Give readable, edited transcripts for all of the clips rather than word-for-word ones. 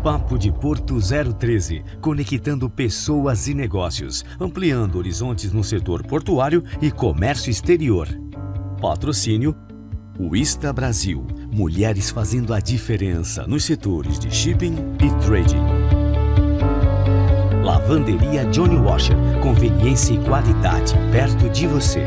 Papo de Porto 013, conectando pessoas e negócios, ampliando horizontes no setor portuário e comércio exterior. Patrocínio Wista Brasil, mulheres fazendo a diferença nos setores de shipping e trading. Lavanderia Johnny Washer, conveniência e qualidade perto de você.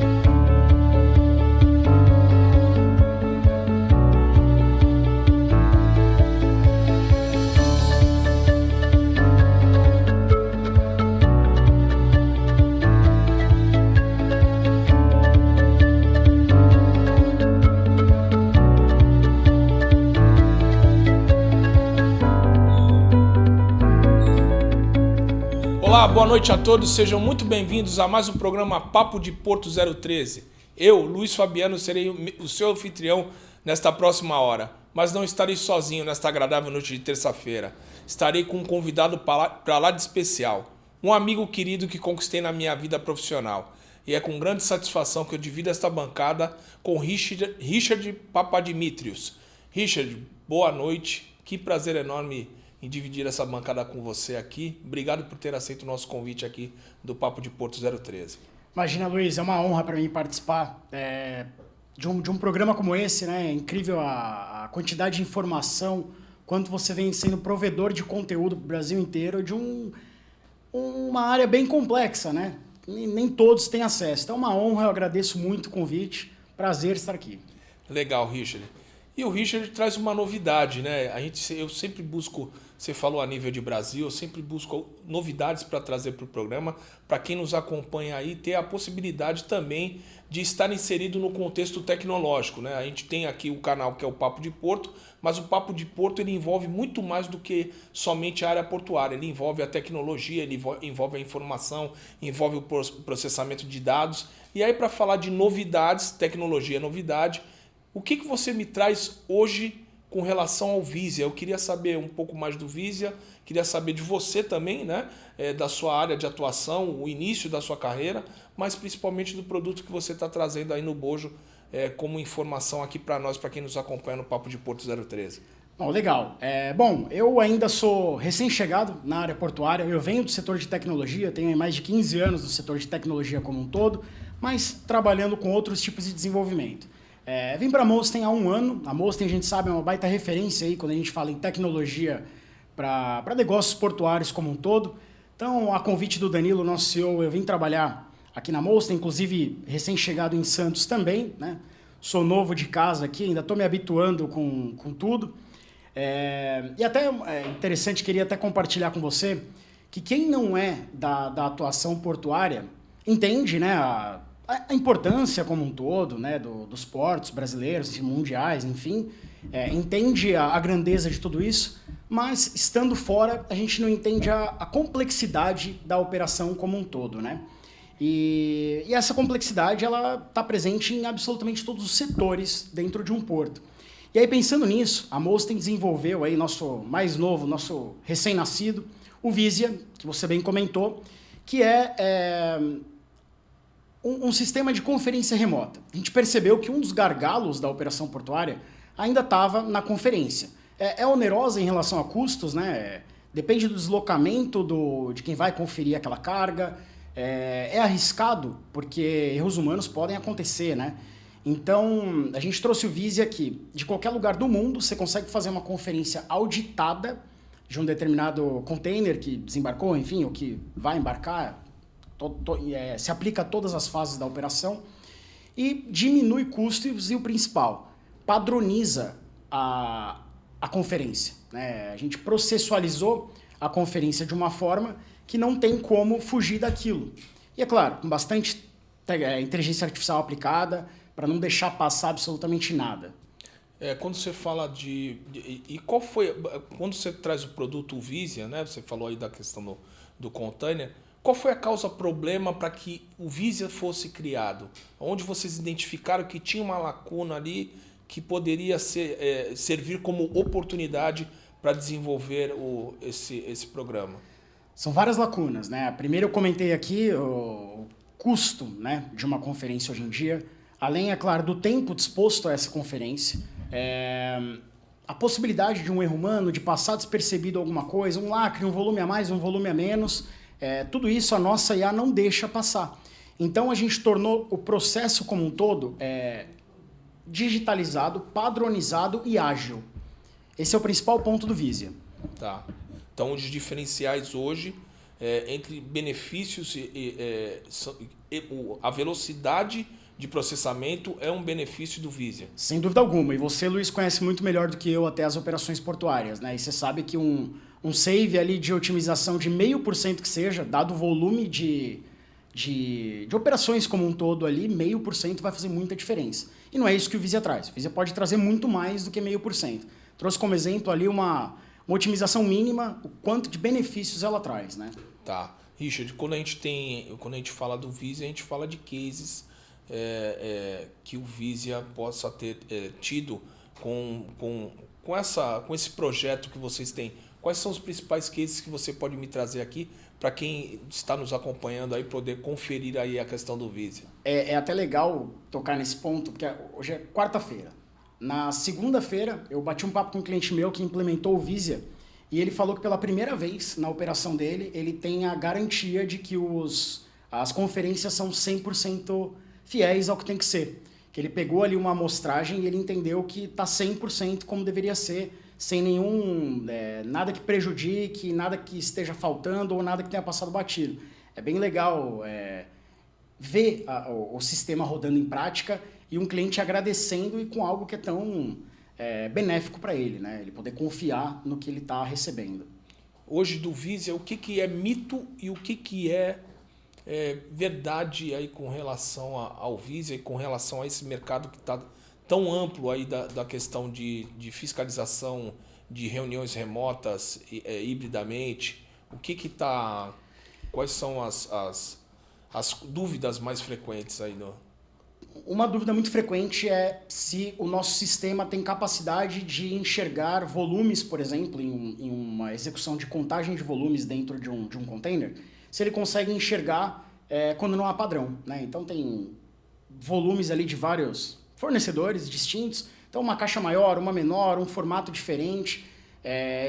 Olá, boa noite a todos, sejam muito bem-vindos a mais um programa Papo de Porto 013. Eu, Luiz Fabiano, serei o seu anfitrião nesta próxima hora, mas não estarei sozinho nesta agradável noite de terça-feira. Estarei com um convidado para lá de especial, um amigo querido que conquistei na minha vida profissional. E é com grande satisfação que eu divido esta bancada com Richard Papadimitrios. Richard, boa noite, que prazer enorme em dividir essa bancada com você aqui. Obrigado por ter aceito o nosso convite aqui do Papo de Porto 013. Imagina, Luiz, é uma honra para mim participar de um programa como esse, né? É incrível a quantidade de informação, quanto você vem sendo provedor de conteúdo para o Brasil inteiro de uma área bem complexa, né? Nem todos têm acesso. Então é uma honra, eu agradeço muito o convite. Prazer estar aqui. Legal, Richard. E o Richard traz uma novidade, né? Eu sempre busco, você falou a nível de Brasil, eu sempre busco novidades para trazer para o programa, para quem nos acompanha aí ter a possibilidade também de estar inserido no contexto tecnológico, né? A gente tem aqui o canal que é o Papo de Porto, mas o Papo de Porto ele envolve muito mais do que somente a área portuária, ele envolve a tecnologia, ele envolve a informação, envolve o processamento de dados. E aí, para falar de novidades, tecnologia é novidade, o que você me traz hoje com relação ao Visia? Eu queria saber um pouco mais do Visia, queria saber de você também, né? Da sua área de atuação, o início da sua carreira, mas principalmente do produto que você está trazendo aí no bojo como informação aqui para nós, para quem nos acompanha no Papo de Porto 013. Bom, legal. Bom, eu ainda sou recém-chegado na área portuária, eu venho do setor de tecnologia, tenho mais de 15 anos no setor de tecnologia como um todo, mas trabalhando com outros tipos de desenvolvimento. Vim para a Molsten há um ano. A Molsten, a gente sabe, é uma baita referência aí quando a gente fala em tecnologia para negócios portuários como um todo. Então, a convite do Danilo, nosso CEO, eu vim trabalhar aqui na Molsten, inclusive recém-chegado em Santos também, né? Sou novo de casa aqui, ainda estou me habituando com tudo. E até interessante, queria até compartilhar com você que quem não é da atuação portuária entende, né, a importância como um todo, né, dos portos brasileiros, mundiais, enfim, entende a grandeza de tudo isso, mas estando fora a gente não entende a complexidade da operação como um todo, né? E essa complexidade ela está presente em absolutamente todos os setores dentro de um porto. E aí, pensando nisso, a Molsten desenvolveu aí nosso mais novo, nosso recém-nascido, o Visia, que você bem comentou, que é um sistema de conferência remota. A gente percebeu que um dos gargalos da operação portuária ainda estava na conferência. É onerosa em relação a custos, né? Depende do deslocamento de quem vai conferir aquela carga. É arriscado, porque erros humanos podem acontecer, né? Então, a gente trouxe o Visia aqui. De qualquer lugar do mundo, você consegue fazer uma conferência auditada de um determinado container que desembarcou, enfim, ou que vai embarcar. Se aplica a todas as fases da operação e diminui custos e o principal, padroniza a conferência, né? A gente processualizou a conferência de uma forma que não tem como fugir daquilo. E é claro, com bastante inteligência artificial aplicada para não deixar passar absolutamente nada. Quando você fala e qual foi, quando você traz o produto Visia, né? Você falou aí da questão do container. Qual foi a causa-problema para que o Visia fosse criado? Onde vocês identificaram que tinha uma lacuna ali que poderia servir como oportunidade para desenvolver esse programa? São várias lacunas, né? Primeiro eu comentei aqui o custo, né, de uma conferência hoje em dia, além, é claro, do tempo disposto a essa conferência. a possibilidade de um erro humano, de passar despercebido alguma coisa, um lacre, um volume a mais, um volume a menos, tudo isso a nossa IA não deixa passar. Então a gente tornou o processo como um todo digitalizado, padronizado e ágil. Esse é o principal ponto do Visia. Tá. Então os diferenciais hoje entre benefícios a velocidade de processamento é um benefício do Visia. Sem dúvida alguma. E você, Luiz, conhece muito melhor do que eu até as operações portuárias, né? E você sabe que um save ali de otimização de 0,5% que seja, dado o volume de operações como um todo ali, 0,5% vai fazer muita diferença. E não é isso que o Visia traz. O Visia pode trazer muito mais do que 0,5%. Trouxe como exemplo ali uma otimização mínima, o quanto de benefícios ela traz, né? Tá. Richard, quando a gente fala do Visia, a gente fala de cases que o Visia possa ter tido com esse projeto que vocês têm. Quais são os principais cases que você pode me trazer aqui para quem está nos acompanhando aí poder conferir aí a questão do Visia? É até legal tocar nesse ponto, porque hoje é quarta-feira. Na segunda-feira, eu bati um papo com um cliente meu que implementou o Visia e ele falou que pela primeira vez na operação dele, ele tem a garantia de que as conferências são 100% fiéis ao que tem que ser. Que ele pegou ali uma amostragem e ele entendeu que está 100% como deveria ser, sem nada que prejudique, nada que esteja faltando ou nada que tenha passado batido. É bem legal ver o sistema rodando em prática e um cliente agradecendo e com algo que é tão benéfico para ele, né? Ele poder confiar no que ele está recebendo. Hoje do Visia, o que é mito e o que é verdade aí com relação ao Visia e com relação a esse mercado que está tão amplo aí da questão de fiscalização de reuniões remotas hibridamente? Quais são as dúvidas mais frequentes aí no... Uma dúvida muito frequente é se o nosso sistema tem capacidade de enxergar volumes, por exemplo, em uma execução de contagem de volumes dentro de um container, se ele consegue enxergar quando não há padrão, né? Então tem volumes ali de vários fornecedores distintos, então uma caixa maior, uma menor, um formato diferente.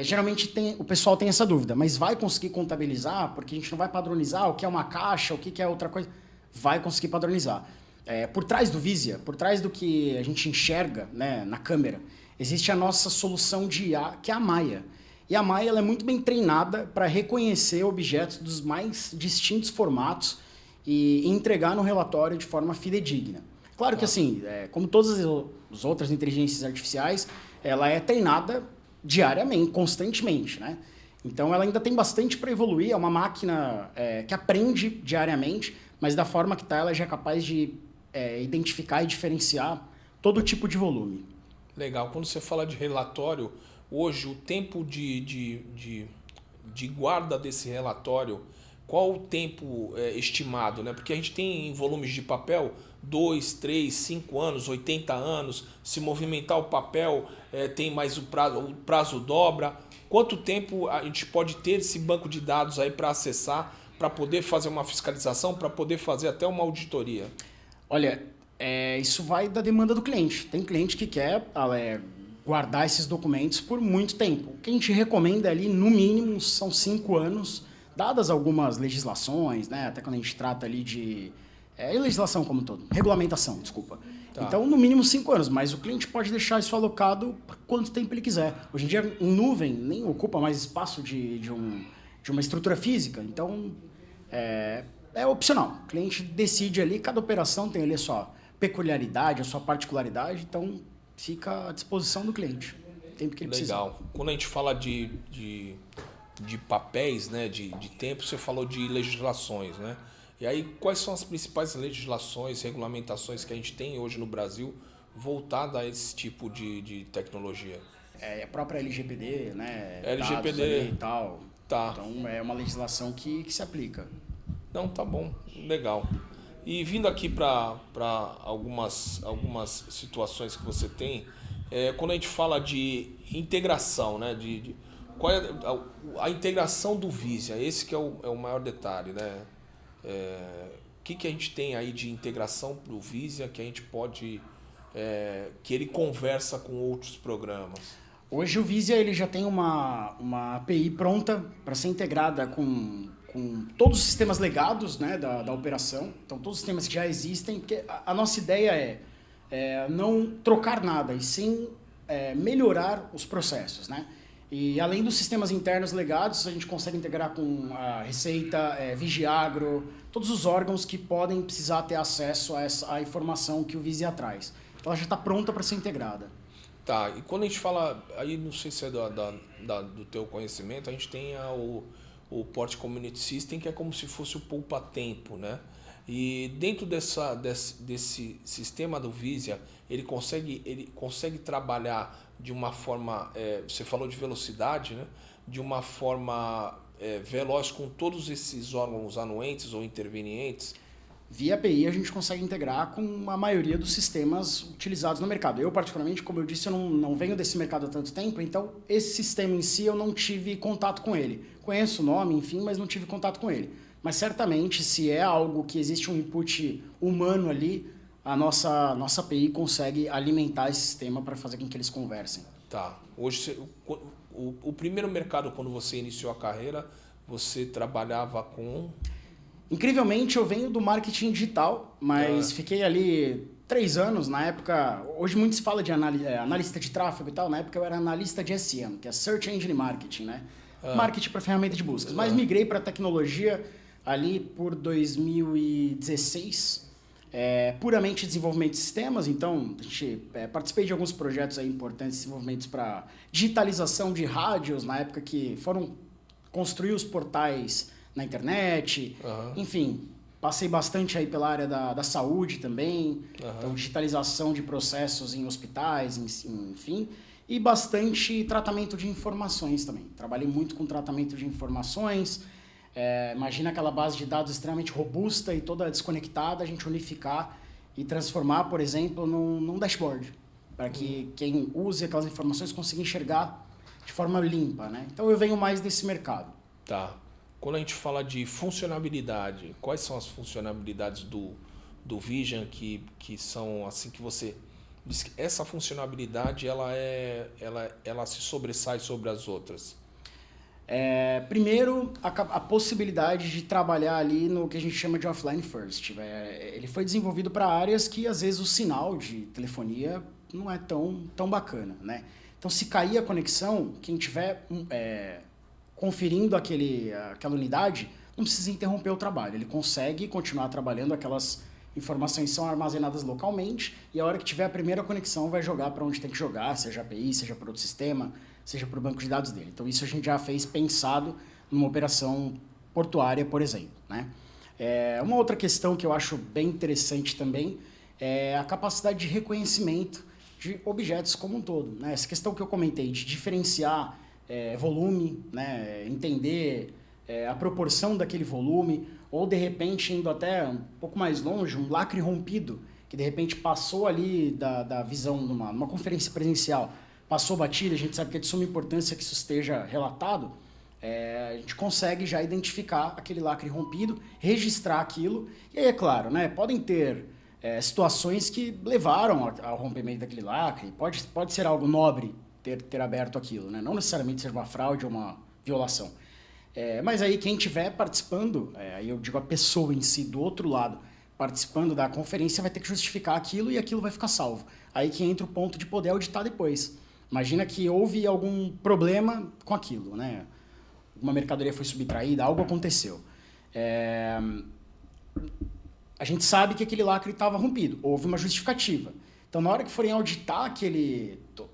Geralmente o pessoal tem essa dúvida, mas vai conseguir contabilizar? Porque a gente não vai padronizar o que é uma caixa, o que é outra coisa. Vai conseguir padronizar. Por trás do Visia, por trás do que a gente enxerga, né, na câmera, existe a nossa solução de IA, que é a Maia. E a Maia ela é muito bem treinada para reconhecer objetos dos mais distintos formatos e entregar no relatório de forma fidedigna. Claro que assim, como todas as outras inteligências artificiais, ela é treinada diariamente, constantemente, né? Então ela ainda tem bastante para evoluir, é uma máquina que aprende diariamente, mas da forma que está, ela já é capaz de identificar e diferenciar todo tipo de volume. Legal. Quando você fala de relatório, hoje o tempo de guarda desse relatório, qual o tempo estimado, né? Porque a gente tem em volumes de papel 2, 3, 5 anos, 80 anos, se movimentar o papel tem mais o prazo dobra. Quanto tempo a gente pode ter esse banco de dados aí para acessar, para poder fazer uma fiscalização, para poder fazer até uma auditoria? Olha, isso vai da demanda do cliente. Tem cliente que quer guardar esses documentos por muito tempo. O que a gente recomenda ali, no mínimo, são 5 anos, dadas algumas legislações, né? Até quando a gente trata ali de... legislação como um todo. Regulamentação, desculpa. Tá. Então, no mínimo 5 anos, mas o cliente pode deixar isso alocado por quanto tempo ele quiser. Hoje em dia, em nuvem, nem ocupa mais espaço de uma estrutura física. Então, é opcional. O cliente decide ali, cada operação tem ali a sua peculiaridade, a sua particularidade, então fica à disposição do cliente. O tempo que ele precisa. Legal. Quando a gente fala de papéis, né, de tempo, você falou de legislações, né? E aí, quais são as principais legislações, regulamentações que a gente tem hoje no Brasil voltada a esse tipo de tecnologia? A própria LGPD, né? LGPD e tal. Tá. Então, é uma legislação que se aplica. Não, tá bom. Legal. E vindo aqui para algumas situações que você tem, quando a gente fala de integração, né? Qual é a integração do Visia? Esse que é o maior detalhe, né? O que a gente tem aí de integração para o Visia que a gente pode... que ele conversa com outros programas? Hoje o Visia ele já tem uma API pronta para ser integrada com todos os sistemas legados, né, da operação. Então, todos os sistemas que já existem, porque a nossa ideia é não trocar nada, e sim melhorar os processos, né? E além dos sistemas internos legados, a gente consegue integrar com a Receita, Vigiagro, todos os órgãos que podem precisar ter acesso à informação que o Visia traz. Então, ela já está pronta para ser integrada. Tá, e quando a gente fala, aí não sei se é do teu conhecimento, a gente tem o Port Community System, que é como se fosse o poupa-tempo, né? E dentro desse sistema do Visia, ele consegue trabalhar de uma forma, você falou de velocidade, né? De uma forma veloz com todos esses órgãos anuentes ou intervenientes. Via API a gente consegue integrar com a maioria dos sistemas utilizados no mercado. Eu, particularmente, como eu disse, eu não venho desse mercado há tanto tempo, então esse sistema em si eu não tive contato com ele. Conheço o nome, enfim, mas não tive contato com ele. Mas certamente, se é algo que existe um input humano ali, a nossa API consegue alimentar esse sistema para fazer com que eles conversem. Tá. Hoje, o primeiro mercado, quando você iniciou a carreira, você trabalhava com... Incrivelmente, eu venho do marketing digital, mas fiquei ali 3 anos, na época... Hoje muito se fala de analista de tráfego e tal, na época eu era analista de SEM, que é Search Engine Marketing, né? Marketing para ferramenta de buscas. Mas migrei para tecnologia ali por 2016, puramente desenvolvimento de sistemas, então a gente, participei de alguns projetos aí importantes, desenvolvimentos para digitalização de rádios, na época que foram construir os portais na internet, enfim, passei bastante aí pela área da saúde também, então digitalização de processos em hospitais, enfim, e bastante tratamento de informações também. Trabalhei muito com tratamento de informações, imagina aquela base de dados extremamente robusta e toda desconectada, a gente unificar e transformar, por exemplo, num dashboard, para que quem use aquelas informações consiga enxergar de forma limpa, né? Então eu venho mais desse mercado. Tá. Quando a gente fala de funcionalidade, quais são as funcionalidades do Vision que são assim que você diz que essa funcionalidade ela se sobressai sobre as outras? Primeiro, a possibilidade de trabalhar ali no que a gente chama de offline first. Ele foi desenvolvido para áreas que às vezes o sinal de telefonia não é tão bacana, né? Então, se cair a conexão, quem tiver conferindo aquela unidade não precisa interromper o trabalho. Ele consegue continuar trabalhando, aquelas informações são armazenadas localmente e a hora que tiver a primeira conexão vai jogar para onde tem que jogar, seja API, seja para outro sistema, seja para o banco de dados dele. Então isso a gente já fez pensado numa operação portuária, por exemplo, né? Uma outra questão que eu acho bem interessante também é a capacidade de reconhecimento de objetos como um todo, né? Essa questão que eu comentei de diferenciar volume, né? Entender a proporção daquele volume, ou de repente indo até um pouco mais longe, um lacre rompido, que de repente passou ali da visão numa conferência presencial, passou batida, a gente sabe que é de suma importância que isso esteja relatado, a gente consegue já identificar aquele lacre rompido, registrar aquilo, e aí é claro, né? Podem ter situações que levaram ao rompimento daquele lacre, pode ser algo nobre ter aberto aquilo, né? Não necessariamente seja uma fraude ou uma violação. Mas aí quem estiver participando, aí eu digo a pessoa em si, do outro lado, participando da conferência, vai ter que justificar aquilo e aquilo vai ficar salvo. Aí que entra o ponto de poder auditar depois. Imagina que houve algum problema com aquilo, né? Uma mercadoria foi subtraída, algo aconteceu. A gente sabe que aquele lacre estava rompido, houve uma justificativa. Então, na hora que forem auditar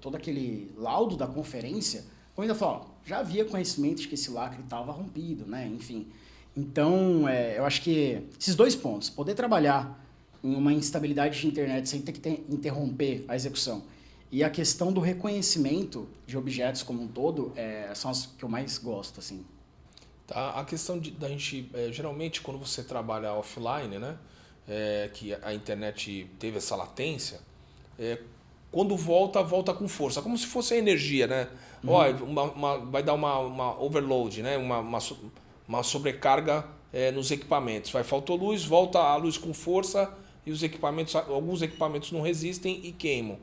todo aquele laudo da conferência, eu ainda falo, já havia conhecimento de que esse lacre estava rompido, né? Enfim. Então, eu acho que esses 2 pontos, poder trabalhar em uma instabilidade de internet sem ter que interromper a execução, e a questão do reconhecimento de objetos como um todo, são as que eu mais gosto, assim. Tá, a questão da gente, geralmente, quando você trabalha offline, né? Que a internet teve essa latência, quando volta com força, como se fosse a energia, né? Vai dar uma overload, né? Uma sobrecarga nos equipamentos. Faltou luz, volta a luz com força e alguns equipamentos não resistem e queimam.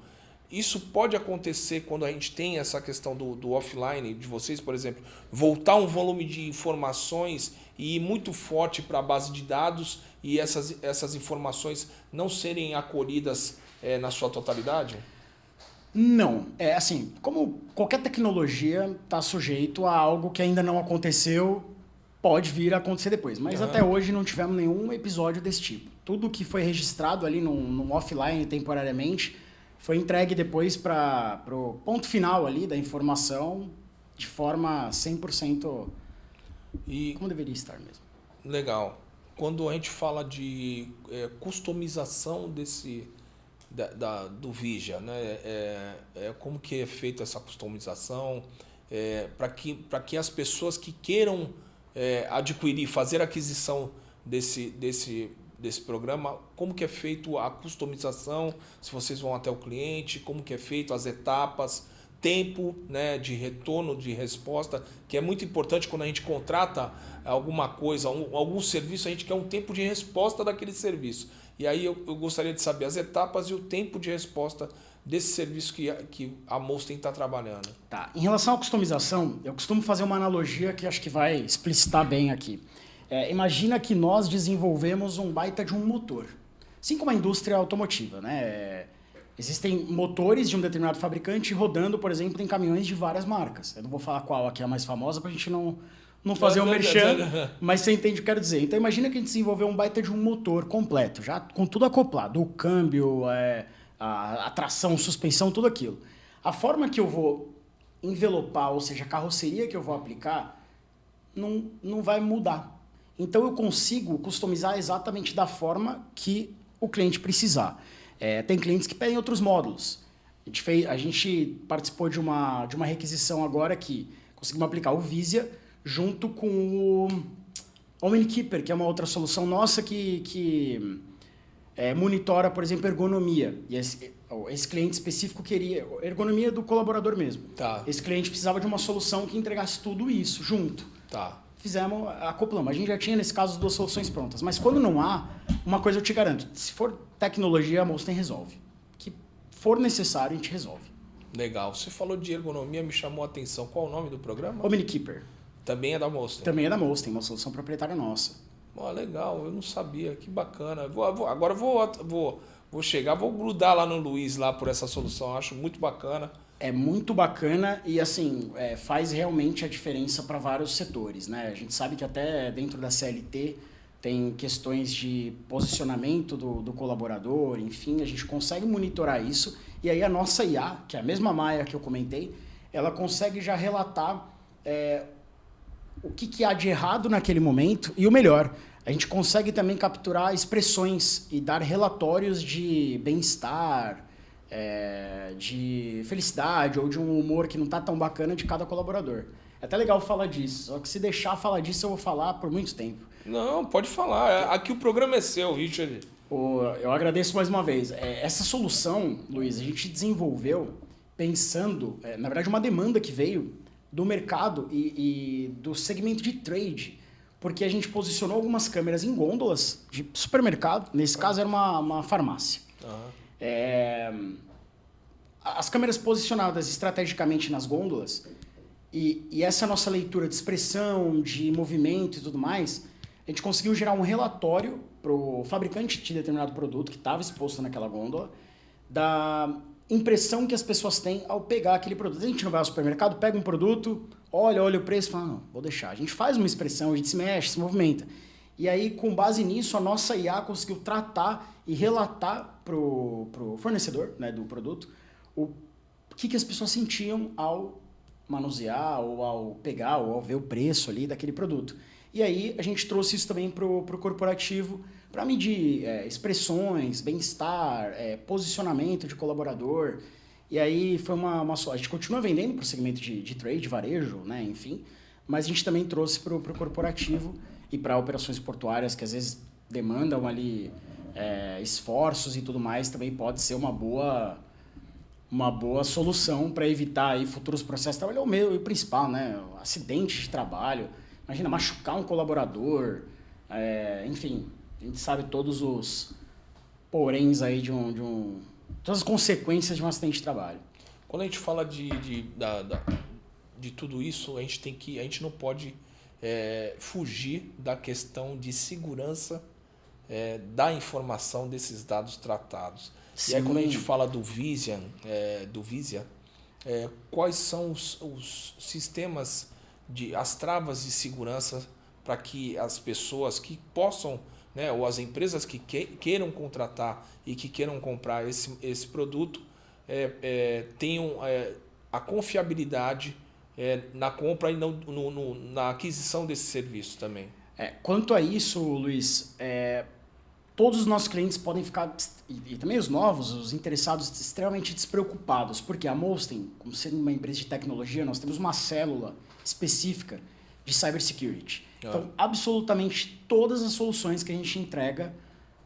Isso pode acontecer quando a gente tem essa questão do offline, de vocês, por exemplo, voltar um volume de informações e ir muito forte para a base de dados e essas informações não serem acolhidas na sua totalidade? Não. É assim, como qualquer tecnologia está sujeito a algo que ainda não aconteceu, pode vir a acontecer depois. Mas até hoje não tivemos nenhum episódio desse tipo. Tudo que foi registrado ali no offline temporariamente foi entregue depois para o ponto final ali da informação de forma 100% como deveria estar mesmo. Legal. Quando a gente fala de customização do Vigia, né? Como que é feita essa customização? Para que as pessoas que queiram adquirir, fazer a aquisição desse programa, como que é feito a customização, se vocês vão até o cliente, como que é feito as etapas, tempo, né, de retorno, de resposta, que é muito importante quando a gente contrata alguma coisa, algum serviço, a gente quer um tempo de resposta daquele serviço. E aí eu gostaria de saber as etapas e o tempo de resposta desse serviço que a Molsten está trabalhando. Tá. Em relação à customização, eu costumo fazer uma analogia que acho que vai explicitar bem aqui. Imagina que nós desenvolvemos um baita de um motor, assim como a indústria automotiva, né? Existem motores de um determinado fabricante rodando, por exemplo, em caminhões de várias marcas. Eu não vou falar qual aqui é a mais famosa para a gente não fazer o merchan, mas você entende o que eu quero dizer. Então imagina que a gente desenvolveu um baita de um motor completo, já com tudo acoplado, o câmbio, a tração, suspensão, tudo aquilo. A forma que eu vou envelopar, ou seja, a carroceria que eu vou aplicar, não vai mudar. Então eu consigo customizar exatamente da forma que o cliente precisar. Tem clientes que pedem outros módulos. A gente participou de uma requisição agora que conseguimos aplicar o Visia junto com o OmniKeeper, que é uma outra solução nossa que monitora, por exemplo, ergonomia. E esse cliente específico queria ergonomia do colaborador mesmo. Tá. Esse cliente precisava de uma solução que entregasse tudo isso junto. Tá. Fizemos, acoplamos. A gente já tinha, nesse caso, 2 soluções prontas. Mas quando não há, uma coisa eu te garanto. Se for tecnologia, a Molsten resolve. Que for necessário, a gente resolve. Legal. Você falou de ergonomia, me chamou a atenção. Qual o nome do programa? OmniKeeper. Também é da Molsten? Também é da Molsten, uma solução proprietária nossa. Legal, eu não sabia. Que bacana. Agora vou chegar, vou grudar lá no Luiz lá por essa solução. Acho muito bacana. É muito bacana e assim faz realmente a diferença para vários setores, né? A gente sabe que até dentro da CLT tem questões de posicionamento do colaborador, enfim, a gente consegue monitorar isso e aí a nossa IA, que é a mesma Maia que eu comentei, ela consegue já relatar o que há de errado naquele momento e o melhor, a gente consegue também capturar expressões e dar relatórios de bem-estar, de felicidade ou de um humor que não está tão bacana de cada colaborador. É até legal falar disso, só que se deixar falar disso eu vou falar por muito tempo. Não, pode falar. Aqui o programa é seu, Richard. Eu agradeço mais uma vez. Essa solução, Luiz, a gente desenvolveu pensando, na verdade, uma demanda que veio do mercado e do segmento de trade, porque a gente posicionou algumas câmeras em gôndolas de supermercado, nesse caso era uma farmácia. As câmeras posicionadas estrategicamente nas gôndolas e essa nossa leitura de expressão, de movimento e tudo mais, a gente conseguiu gerar um relatório para o fabricante de determinado produto que estava exposto naquela gôndola da impressão que as pessoas têm ao pegar aquele produto. A gente não vai ao supermercado, pega um produto, olha o preço e fala, não, vou deixar. A gente faz uma expressão, a gente se mexe, se movimenta. E aí, com base nisso, a nossa IA conseguiu tratar e relatar para o fornecedor, né, do produto o que as pessoas sentiam ao manusear, ou ao pegar, ou ao ver o preço ali daquele produto. E aí, a gente trouxe isso também para o corporativo para medir expressões, bem-estar, posicionamento de colaborador. E aí, foi a gente continua vendendo para o segmento de trade, varejo, né, enfim, mas a gente também trouxe para o corporativo e para operações portuárias que às vezes demandam ali esforços e tudo mais, também pode ser uma boa solução para evitar aí futuros processos de trabalho. É o meu principal, né? Acidente de trabalho, imagina machucar um colaborador, enfim, a gente sabe todos os poréns aí de todas as consequências de um acidente de trabalho. Quando a gente fala de tudo isso, a gente não pode fugir da questão de segurança da informação desses dados tratados. Sim. E aí quando a gente fala do Visia, quais são os sistemas, as travas de segurança para que as pessoas que possam, né, ou as empresas que queiram contratar e que queiram comprar esse produto tenham a confiabilidade na compra e na aquisição desse serviço também. Quanto a isso, Luiz, todos os nossos clientes podem ficar, e também os novos, os interessados, extremamente despreocupados, porque a Molsten, como sendo uma empresa de tecnologia, nós temos uma célula específica de cybersecurity. Então, absolutamente todas as soluções que a gente entrega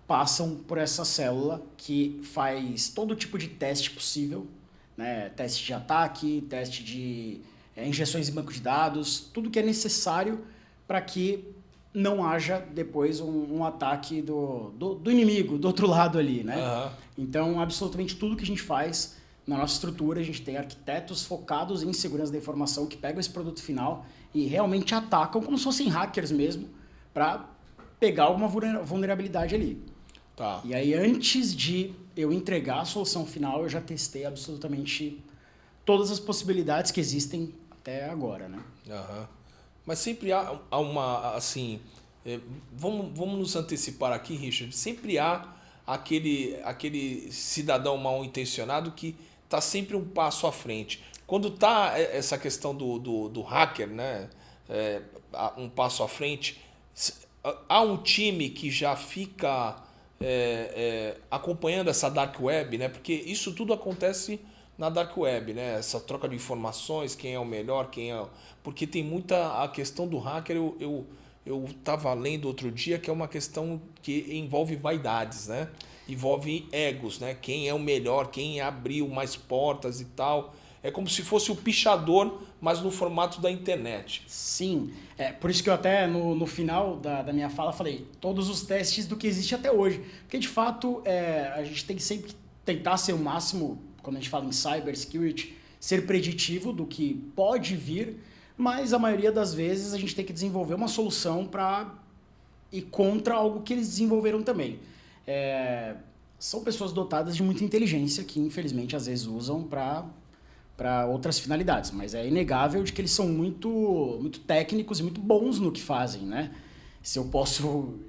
passam por essa célula que faz todo tipo de teste possível, né? Teste de ataque, teste de injeções em banco de dados, tudo que é necessário para que não haja depois um ataque do inimigo, do outro lado ali, né? Então, absolutamente tudo que a gente faz na nossa estrutura, a gente tem arquitetos focados em segurança da informação que pegam esse produto final e realmente atacam como se fossem hackers mesmo para pegar alguma vulnerabilidade ali. Tá. E aí, antes de eu entregar a solução final, eu já testei absolutamente todas as possibilidades que existem até agora, né? Mas sempre há uma, assim, vamos nos antecipar aqui, Richard, sempre há aquele cidadão mal intencionado que está sempre um passo à frente. Quando está essa questão do hacker, né, um passo à frente, há um time que já fica acompanhando essa dark web, né, porque isso tudo acontece na dark web, né, essa troca de informações, quem é o melhor, porque tem muita a questão do hacker. Eu estava lendo outro dia que é uma questão que envolve vaidades, né? Envolve egos, né? Quem é o melhor, quem abriu mais portas e tal. É como se fosse o pichador, mas no formato da internet. Sim, por isso que eu até no final da minha fala falei todos os testes do que existe até hoje. Porque de fato a gente tem que sempre tentar ser o máximo, quando a gente fala em cybersecurity, ser preditivo do que pode vir, mas a maioria das vezes a gente tem que desenvolver uma solução para ir contra algo que eles desenvolveram também. São pessoas dotadas de muita inteligência que, infelizmente, às vezes usam para outras finalidades, mas é inegável de que eles são muito, muito técnicos e muito bons no que fazem, né? Se eu posso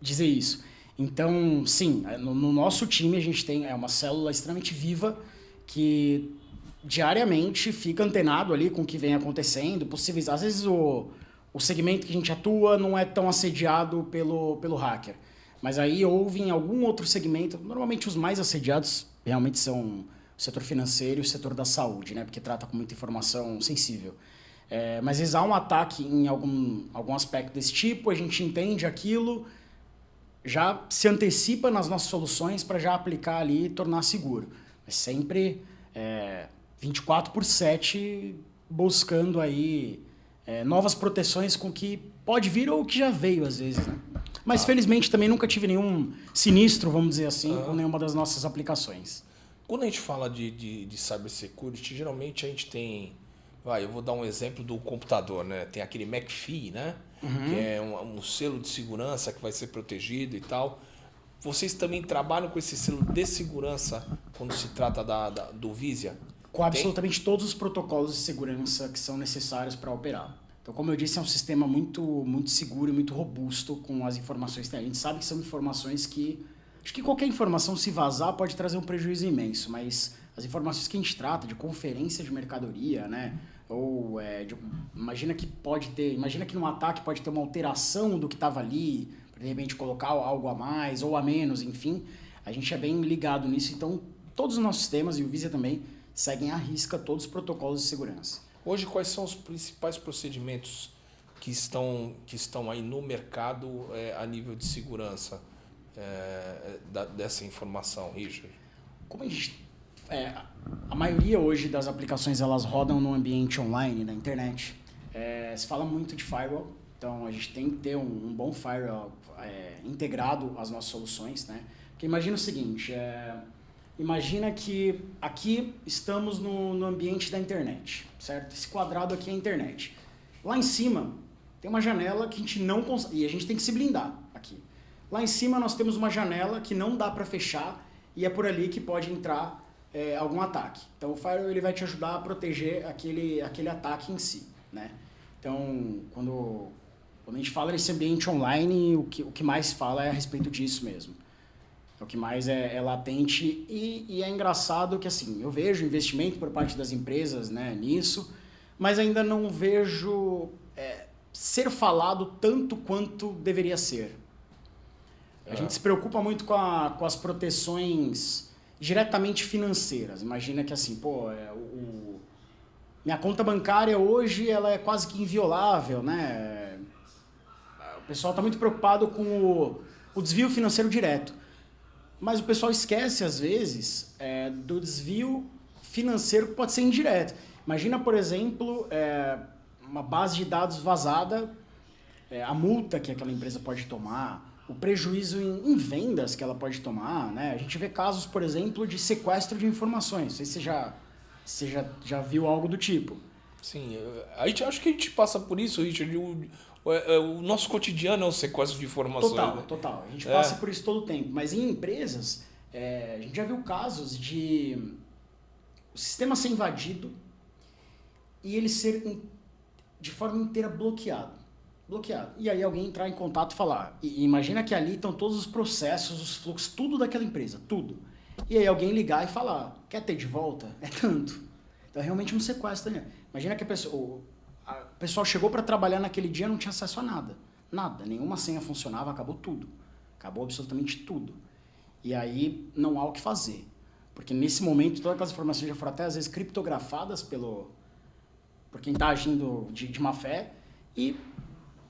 dizer isso. Então, sim, no nosso time a gente tem uma célula extremamente viva que diariamente fica antenado ali com o que vem acontecendo, possíveis. Às vezes o segmento que a gente atua não é tão assediado pelo hacker, mas aí houve em algum outro segmento, normalmente os mais assediados realmente são o setor financeiro e o setor da saúde, né? Porque trata com muita informação sensível. Mas às vezes há um ataque em algum aspecto desse tipo, a gente entende aquilo, já se antecipa nas nossas soluções para já aplicar ali e tornar seguro. Mas sempre 24/7 buscando aí novas proteções com que pode vir ou que já veio às vezes, né? Mas felizmente também nunca tive nenhum sinistro, vamos dizer assim, com nenhuma das nossas aplicações. Quando a gente fala de cybersecurity, geralmente a gente tem... eu vou dar um exemplo do computador, né? Tem aquele McAfee, né? Que é um selo de segurança que vai ser protegido e tal. Vocês também trabalham com esse selo de segurança quando se trata do Visia? Com absolutamente todos os protocolos de segurança que são necessários para operar. Então, como eu disse, é um sistema muito, muito seguro e muito robusto com as informações. A gente sabe que são informações que... Acho que qualquer informação, se vazar, pode trazer um prejuízo imenso, mas as informações que a gente trata de conferência de mercadoria, né? Ou imagina que num ataque pode ter uma alteração do que estava ali, de repente colocar algo a mais ou a menos, enfim. A gente é bem ligado nisso. Então, todos os nossos sistemas, e o Visia também, seguem à risca todos os protocolos de segurança. Hoje, quais são os principais procedimentos que estão aí no mercado a nível de segurança dessa informação, Richard? Como a gente... a maioria hoje das aplicações elas rodam no ambiente online, na internet. Se fala muito de firewall, então a gente tem que ter um bom firewall integrado às nossas soluções, né? Porque imagina o seguinte, Imagina que aqui estamos no ambiente da internet, certo? Esse quadrado aqui é a internet. Lá em cima tem uma janela que a gente não consegue, e a gente tem que se blindar aqui. Lá em cima nós temos uma janela que não dá para fechar e é por ali que pode entrar algum ataque. Então o Firewall ele vai te ajudar a proteger aquele ataque em si, né? Então quando a gente fala nesse ambiente online, o que mais se fala é a respeito disso mesmo. É o que mais é latente e é engraçado que assim, eu vejo investimento por parte das empresas, né, nisso, mas ainda não vejo ser falado tanto quanto deveria ser. A gente se preocupa muito com as proteções diretamente financeiras. Imagina que assim, minha conta bancária hoje ela é quase que inviolável, né? O pessoal está muito preocupado com o desvio financeiro direto. Mas o pessoal esquece, às vezes, do desvio financeiro que pode ser indireto. Imagina, por exemplo, uma base de dados vazada, a multa que aquela empresa pode tomar, o prejuízo em vendas que ela pode tomar, né? A gente vê casos, por exemplo, de sequestro de informações. Não sei se você já viu algo do tipo. Sim, acho que a gente passa por isso, Richard. O nosso cotidiano é um sequestro de informações. Total, né? total. A gente passa por isso todo o tempo. Mas em empresas, a gente já viu casos de o sistema ser invadido e ele ser de forma inteira bloqueado. E aí alguém entrar em contato e falar. E imagina que ali estão todos os processos, os fluxos, tudo daquela empresa, tudo. E aí alguém ligar e falar, quer ter de volta? É tanto. Então é realmente um sequestro, né? Imagina que o pessoal chegou para trabalhar naquele dia e não tinha acesso a nada. Nada, nenhuma senha funcionava, acabou tudo. Acabou absolutamente tudo. E aí não há o que fazer. Porque nesse momento todas aquelas informações já foram até às vezes criptografadas por quem está agindo de má fé e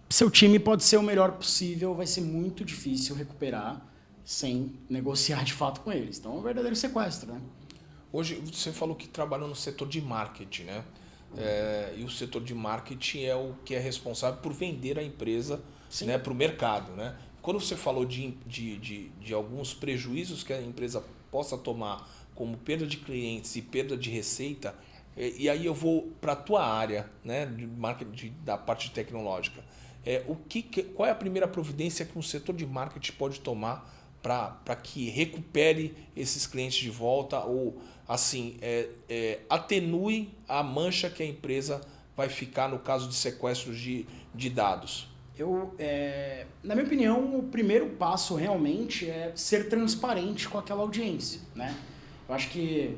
seu time pode ser o melhor possível, vai ser muito difícil recuperar sem negociar de fato com eles. Então é um verdadeiro sequestro, né? Hoje você falou que trabalhou no setor de marketing, né? E o setor de marketing é o que é responsável por vender a empresa, né, para o mercado, né? Quando você falou de alguns prejuízos que a empresa possa tomar, como perda de clientes e perda de receita, e aí eu vou para a tua área, né, de marketing, da parte tecnológica. Qual é a primeira providência que um setor de marketing pode tomar para que recupere esses clientes de volta ou assim atenue a mancha que a empresa vai ficar no caso de sequestros de dados? Na minha opinião, o primeiro passo realmente é ser transparente com aquela audiência, né? Eu acho que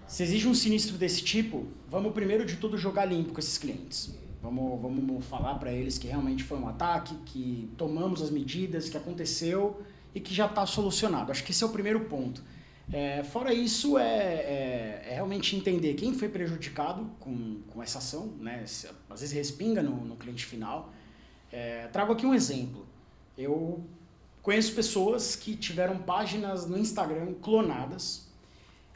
se exige um sinistro desse tipo, vamos primeiro de tudo jogar limpo com esses clientes. Vamos falar para eles que realmente foi um ataque, que tomamos as medidas, que aconteceu e que já está solucionado. Acho que esse é o primeiro ponto. Fora isso, realmente entender quem foi prejudicado com essa ação, né? Às vezes respinga no cliente final. Trago aqui um exemplo. Eu conheço pessoas que tiveram páginas no Instagram clonadas,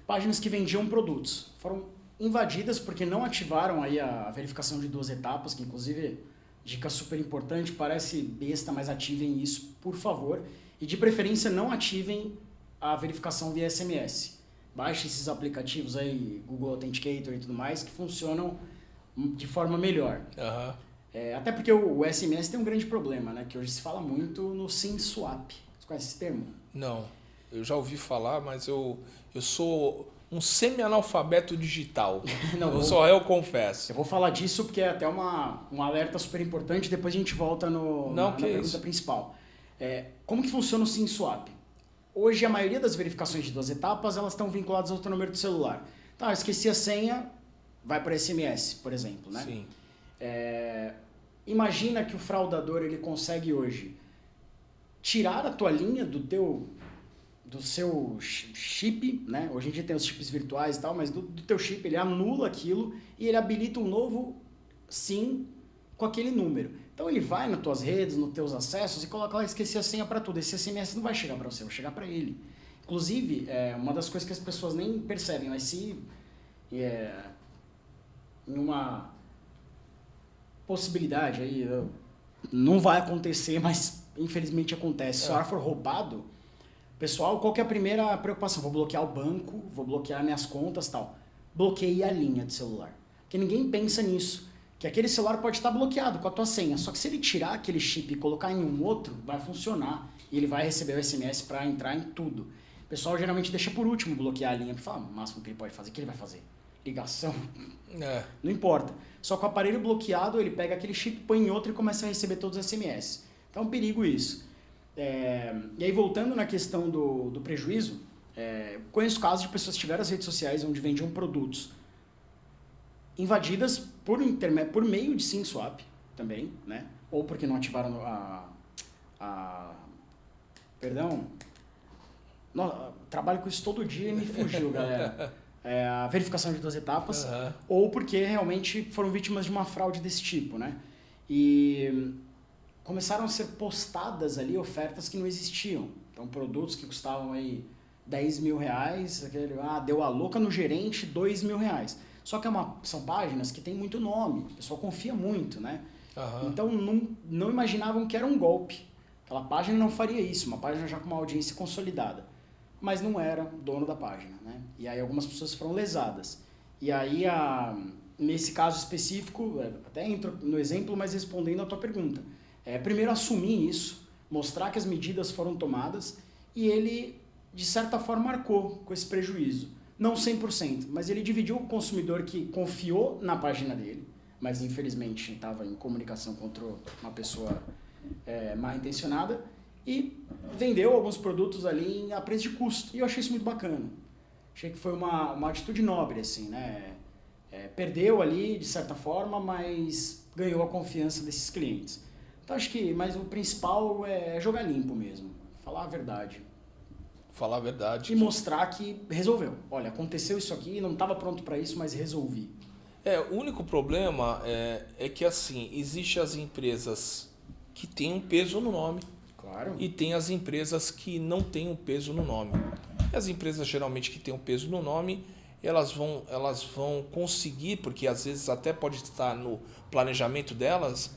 páginas que vendiam produtos. Foram invadidas porque não ativaram aí a verificação de 2 etapas, que inclusive, dica super importante, parece besta, mas ativem isso, por favor. E de preferência não ativem a verificação via SMS. Baixe esses aplicativos aí, Google Authenticator e tudo mais, que funcionam de forma melhor. Uhum. Até porque o SMS tem um grande problema, né? Que hoje se fala muito no SIM swap. Você conhece esse termo? Não, eu já ouvi falar, mas eu sou um semi-analfabeto digital. Eu confesso. Eu vou falar disso porque é até um alerta super importante, depois a gente volta na pergunta principal. Como que funciona o SIM swap? Hoje a maioria das verificações de 2 etapas elas estão vinculadas ao teu número de celular. Tá, eu esqueci a senha, vai para SMS, por exemplo, né? Sim. Imagina que o fraudador ele consegue hoje tirar a tua linha do seu chip, né? Hoje em dia tem os chips virtuais e tal, mas do teu chip ele anula aquilo e ele habilita um novo SIM com aquele número. Então ele vai nas tuas redes, nos teus acessos e coloca lá, esqueci a senha para tudo. Esse SMS não vai chegar para você, vai chegar para ele. Inclusive, uma das coisas que as pessoas nem percebem, mas se em uma possibilidade aí, não vai acontecer, mas infelizmente acontece. Se o celular for roubado, o Pessoal, qual que é a primeira preocupação? Vou bloquear o banco, vou bloquear minhas contas e tal. Bloqueie a linha de celular. Porque ninguém pensa nisso. Que aquele celular pode estar bloqueado com a tua senha. Só que se ele tirar aquele chip e colocar em um outro, vai funcionar. E ele vai receber o SMS para entrar em tudo. O pessoal geralmente deixa por último bloquear a linha. Porque fala, o máximo que ele pode fazer, o que ele vai fazer? Ligação? Não importa. Só que o aparelho bloqueado, ele pega aquele chip, põe em outro e começa a receber todos os SMS. Então é um perigo isso. E aí voltando na questão do prejuízo, conheço casos de pessoas que tiveram as redes sociais onde vendiam produtos invadidas por meio de SIM swap também, né? Ou porque não ativaram perdão, trabalho com isso todo dia e me fugiu, galera. A verificação de 2 etapas, ou porque realmente foram vítimas de uma fraude desse tipo, né? E começaram a ser postadas ali ofertas que não existiam. Então, produtos que custavam aí 10 mil reais, deu a louca no gerente, 2 mil reais. Só que são páginas que tem muito nome, o pessoal confia muito, né? Então, não imaginavam que era um golpe. Aquela página não faria isso, uma página já com uma audiência consolidada. Mas não era dono da página, né? E aí algumas pessoas foram lesadas. E aí, nesse caso específico, até entro no exemplo, mas respondendo a tua pergunta. Primeiro assumir isso, mostrar que as medidas foram tomadas e ele, de certa forma, arcou com esse prejuízo. Não 100%, mas ele dividiu com o consumidor que confiou na página dele, mas infelizmente estava em comunicação contra uma pessoa mal intencionada e vendeu alguns produtos ali a preço de custo. E eu achei isso muito bacana. Achei que foi uma atitude nobre, assim, né? Perdeu ali, de certa forma, mas ganhou a confiança desses clientes. Então acho que, mas o principal é jogar limpo mesmo, falar a verdade. Falar a verdade. E mostrar que resolveu. Olha, aconteceu isso aqui, não estava pronto para isso, mas resolvi. O único problema é que, assim, existem as empresas que têm um peso no nome. Claro. E tem as empresas que não têm um peso no nome. E as empresas, geralmente, que têm um peso no nome, elas vão conseguir, porque às vezes até pode estar no planejamento delas,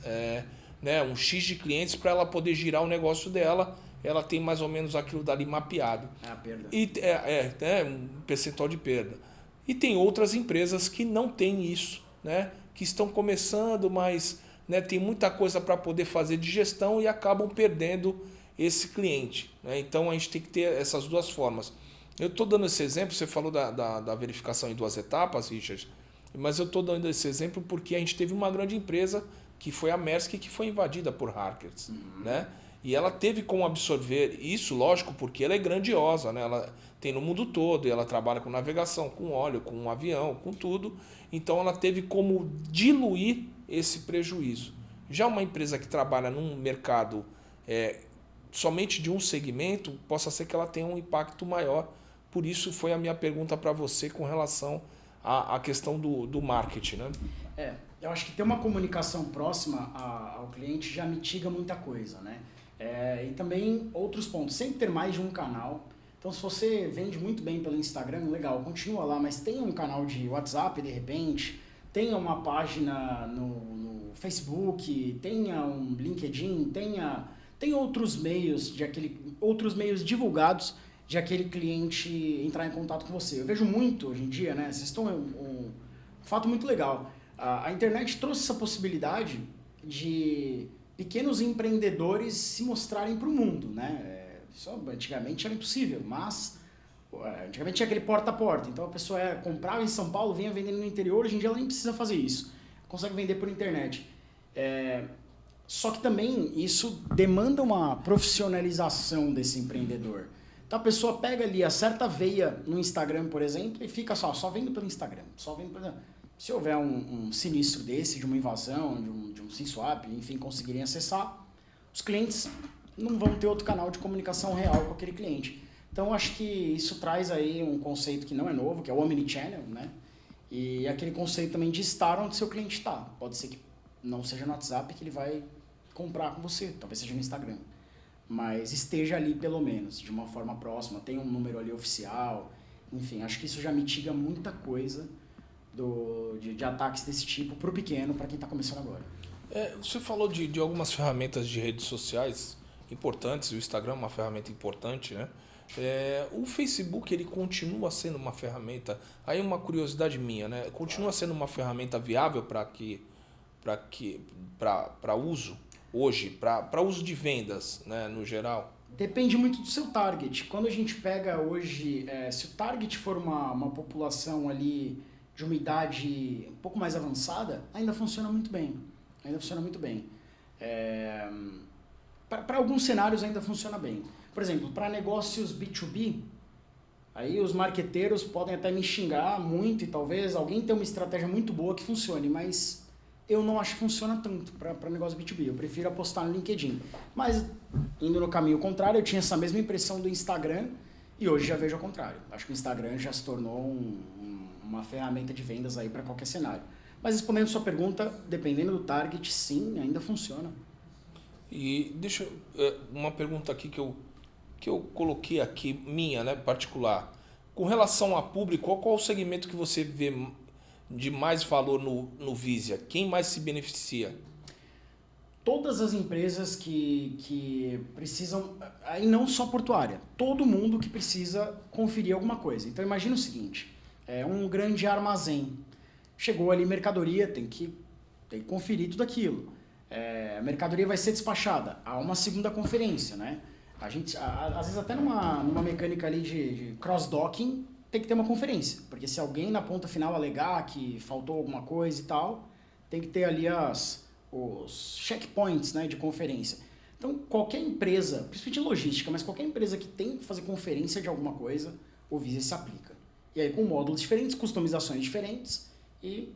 um X de clientes para ela poder girar o negócio dela. Ela tem mais ou menos aquilo dali mapeado. A perda. E um percentual de perda. E tem outras empresas que não têm isso, né? Que estão começando, mas tem muita coisa para poder fazer de gestão e acabam perdendo esse cliente, né? Então a gente tem que ter essas duas formas. Eu estou dando esse exemplo, você falou da verificação em 2 etapas, Richard, mas eu estou dando esse exemplo porque a gente teve uma grande empresa que foi a Maersk, que foi invadida por hackers, né? E ela teve como absorver isso, lógico, porque ela é grandiosa, né? Ela tem no mundo todo, e ela trabalha com navegação, com óleo, com um avião, com tudo. Então ela teve como diluir esse prejuízo. Já uma empresa que trabalha num mercado somente de um segmento, possa ser que ela tenha um impacto maior. Por isso foi a minha pergunta para você com relação à questão do marketing, né? Eu acho que ter uma comunicação próxima ao cliente já mitiga muita coisa, né? E também outros pontos, sempre ter mais de um canal. Então, se você vende muito bem pelo Instagram, legal, continua lá, mas tenha um canal de WhatsApp, de repente, tenha uma página no Facebook, tenha um LinkedIn, tenha outros meios divulgados de aquele cliente entrar em contato com você. Eu vejo muito hoje em dia, né? Vocês estão um fato muito legal. A internet trouxe essa possibilidade de pequenos empreendedores se mostrarem para o mundo, né? Isso antigamente era impossível, mas antigamente tinha aquele porta a porta. Então a pessoa comprava em São Paulo, vinha vendendo no interior. Hoje em dia ela nem precisa fazer isso. Consegue vender por internet. Só que também isso demanda uma profissionalização desse empreendedor. Então a pessoa pega ali, acerta a veia no Instagram, por exemplo, e fica só vendo pelo Instagram. Se houver um sinistro desse, de uma invasão, de um SIM swap, enfim, conseguirem acessar, os clientes não vão ter outro canal de comunicação real com aquele cliente. Então, acho que isso traz aí um conceito que não é novo, que é o Omnichannel, né? E aquele conceito também de estar onde seu cliente está. Pode ser que não seja no WhatsApp que ele vai comprar com você, talvez seja no Instagram. Mas esteja ali pelo menos, de uma forma próxima, tem um número ali oficial. Enfim, acho que isso já mitiga muita coisa de ataques desse tipo para o pequeno, para quem está começando agora. Você falou de algumas ferramentas de redes sociais importantes, o Instagram é uma ferramenta importante, né? O Facebook ele continua sendo uma ferramenta, aí uma curiosidade minha, né? Continua sendo uma ferramenta viável para uso hoje, para uso de vendas, né, no geral? Depende muito do seu target. Quando a gente pega hoje, se o target for uma população ali de uma idade um pouco mais avançada, ainda funciona muito bem. Ainda funciona muito bem. Para alguns cenários ainda funciona bem. Por exemplo, para negócios B2B, aí os marqueteiros podem até me xingar muito e talvez alguém tenha uma estratégia muito boa que funcione, mas eu não acho que funciona tanto para negócio B2B. Eu prefiro apostar no LinkedIn. Mas, indo no caminho contrário, eu tinha essa mesma impressão do Instagram e hoje já vejo ao contrário. Acho que o Instagram já se tornou uma ferramenta de vendas aí para qualquer cenário. Mas respondendo a sua pergunta, dependendo do target, sim, ainda funciona. E deixa uma pergunta aqui que eu coloquei aqui, minha, né, particular. Com relação a público, qual o segmento que você vê de mais valor no Vizia? Quem mais se beneficia? Todas as empresas que precisam, aí não só portuária, todo mundo que precisa conferir alguma coisa. Então imagina o seguinte, um grande armazém, chegou ali mercadoria, tem que conferir tudo aquilo. A mercadoria vai ser despachada, há uma segunda conferência, né? A gente, às vezes até numa mecânica ali de cross-docking, tem que ter uma conferência, porque se alguém na ponta final alegar que faltou alguma coisa e tal, tem que ter ali os checkpoints, né, de conferência. Então, qualquer empresa, principalmente logística, mas qualquer empresa que tem que fazer conferência de alguma coisa, o Vizia se aplica. E aí com módulos diferentes, customizações diferentes e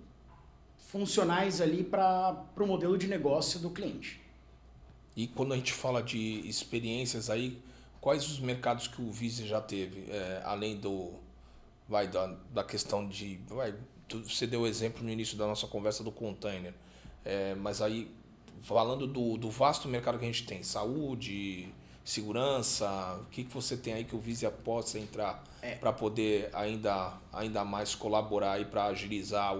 funcionais ali para o modelo de negócio do cliente. E quando a gente fala de experiências aí, quais os mercados que o Vizia já teve, além da questão de... você deu o exemplo no início da nossa conversa do container, mas aí, falando do vasto mercado que a gente tem, saúde, segurança, o que você tem aí que o Vizia possa entrar para poder ainda mais colaborar aí para agilizar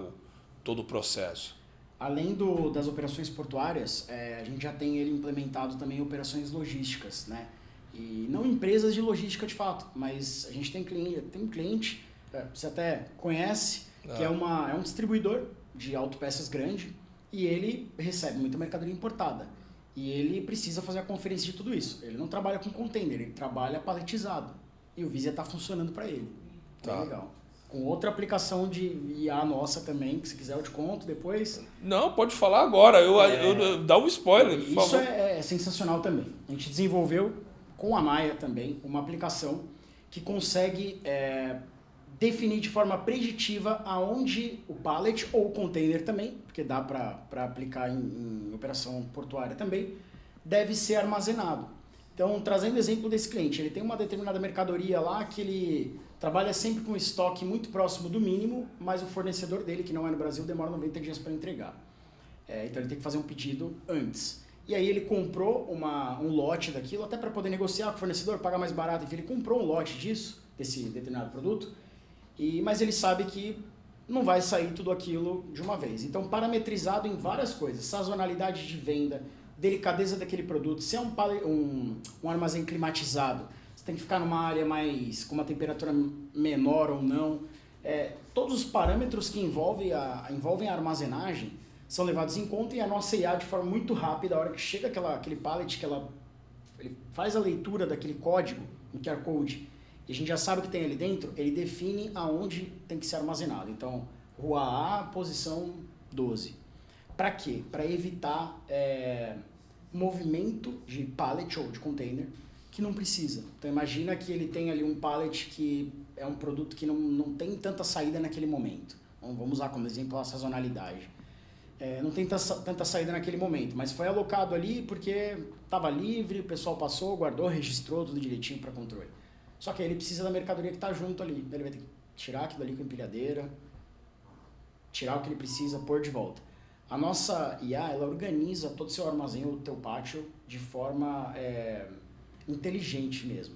todo o processo? Além das operações portuárias, a gente já tem ele implementado também em operações logísticas, né? E não empresas de logística de fato, mas a gente tem um cliente, você até conhece, que é um distribuidor de autopeças grande e ele recebe muita mercadoria importada. E ele precisa fazer a conferência de tudo isso. Ele não trabalha com container, ele trabalha paletizado. E o Vizia está funcionando para ele. Tá legal. Com outra aplicação de IA nossa também, que se quiser eu te conto depois. Não, pode falar agora, eu dá um spoiler, por Isso favor. é sensacional também. A gente desenvolveu com a Maia também uma aplicação que consegue definir de forma preditiva aonde o pallet ou o container também, porque dá para aplicar em operação portuária também, deve ser armazenado. Então, trazendo exemplo desse cliente, ele tem uma determinada mercadoria lá que ele trabalha sempre com estoque muito próximo do mínimo, mas o fornecedor dele, que não é no Brasil, demora 90 dias para entregar. Então ele tem que fazer um pedido antes. E aí ele comprou um lote daquilo, até para poder negociar com o fornecedor, pagar mais barato. Enfim, ele comprou um lote disso, desse determinado produto, mas ele sabe que não vai sair tudo aquilo de uma vez. Então, parametrizado em várias coisas, sazonalidade de venda, delicadeza daquele produto, se é um armazém climatizado, você tem que ficar numa área com uma temperatura menor ou não. Todos os parâmetros que envolvem a armazenagem são levados em conta e a nossa IA, de forma muito rápida, a hora que chega aquele pallet, ele faz a leitura daquele código, um QR Code, e a gente já sabe o que tem ali dentro, ele define aonde tem que ser armazenado. Então, rua A, posição 12. Para quê? Para evitar movimento de pallet ou de container que não precisa. Então imagina que ele tem ali um pallet que é um produto que não tem tanta saída naquele momento. Então, vamos usar como exemplo a sazonalidade. Não tem tanta saída naquele momento, mas foi alocado ali porque estava livre, o pessoal passou, guardou, registrou tudo direitinho para controle. Só que aí ele precisa da mercadoria que está junto ali. Ele vai ter que tirar aquilo ali com a empilhadeira, tirar o que ele precisa, pôr de volta. A nossa IA, ela organiza todo o seu armazém, o teu pátio, de forma inteligente mesmo,